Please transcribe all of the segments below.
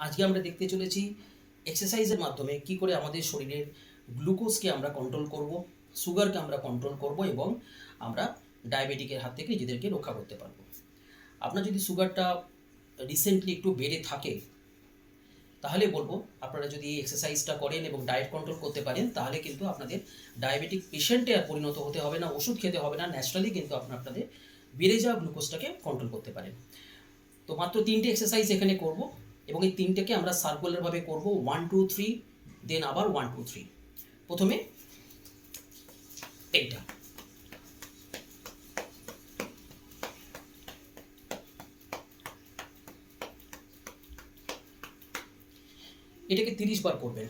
আজকে আমরা দেখতে চলেছি এক্সারসাইজের মাধ্যমে কি করে আমাদের শরীরের গ্লুকোজকে আমরা কন্ট্রোল করব, সুগারকে আমরা কন্ট্রোল করব এবং আমরা ডায়াবেটিকের হাত থেকে নিজেদেরকে রক্ষা করতে পারবো। আপনার যদি সুগারটা রিসেন্টলি একটু বেড়ে থাকে তাহলে বলবো আপনারা যদি এই এক্সারসাইজটা করেন এবং ডায়েট কন্ট্রোল করতে পারেন তাহলে কিন্তু আপনাদের ডায়াবেটিক পেশেন্টে আর পরিণত হতে হবে না, ওষুধ খেতে হবে না, ন্যাচারালি কিন্তু আপনাদের বেড়ে যাওয়া গ্লুকোজটাকে কন্ট্রোল করতে পারেন। তো মাত্র 3টে এক্সারসাইজ এখানে করব এবং এই 3টেকে আমরা সার্কুলারভাবে করব, 1 2 3 দেন আবার 1 2 3। প্রথমে এইটা, এটাকে 30 বার করবেন।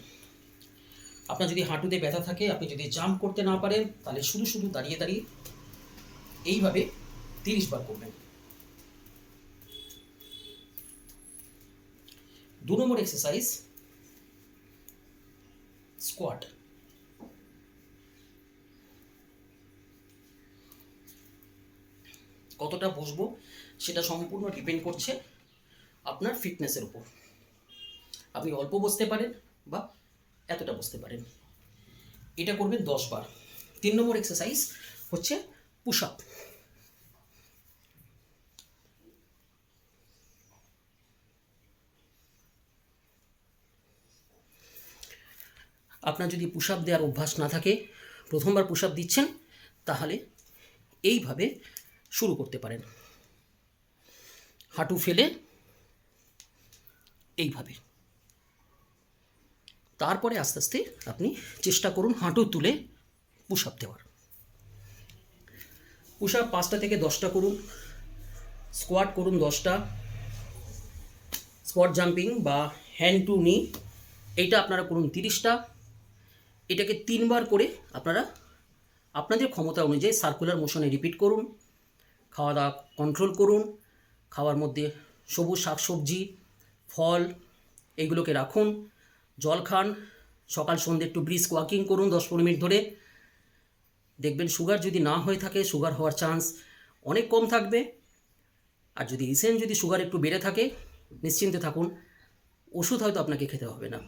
আপনার যদি হাঁটুতে ব্যথা থাকে, আপনি যদি জাম্প করতে না পারেন তাহলে শুধু শুধু দাঁড়িয়ে দাঁড়িয়ে এইভাবে 30 বার করবেন। 2 নম্বর এক্সারসাইজ স্কোয়াট। কতটা বসবো সেটা সম্পূর্ণ ডিপেন্ড করছে আপনার ফিটনেসের উপর। আপনি অল্প বসতে পারেন বা এতটা বসতে পারেন। এটা করবেন 10 বার। 3 নম্বর এক্সারসাইজ হচ্ছে পুশ আপ। আপনার যদি পুশ আপ দেওয়ার অভ্যাস না থাকে, প্রথমবার পুশ আপ দিচ্ছেন, তাহলে এইভাবে শুরু করতে পারেন। হাঁটু ফেলে এইভাবে, তারপরে আস্তে আস্তে আপনি চেষ্টা করুন হাঁটু তুলে পুশ আপ দেওয়ার। পুশ আপ 5টা থেকে 10টা করুন, স্কোয়াট করুন 10টা, স্কোয়াট জাম্পিং বা হ্যান্ড টু নি এইটা আপনারা করুন 30টা। এটাকে 3 বার করে আপনারা আপনাদের ক্ষমতা অনুযায়ী সার্কুলার মোশনে রিপিট করুন। খাওয়া দাওয়া কন্ট্রোল করুন, খাওয়ার মধ্যে সবুজ শাকসবজি, ফল এইগুলোকে রাখুন, জল খান, সকাল সন্ধ্যে একটু ব্রিস্ক ওয়াকিং করুন 10-15 মিনিট ধরে। দেখবেন সুগার যদি না হয়ে থাকে, সুগার হওয়ার চান্স অনেক কম থাকবে। আর যদি রিসেন্ট যদি সুগার একটু বেড়ে থাকে, নিশ্চিন্তে থাকুন, ওষুধ হয়তো আপনাকে খেতে হবে না।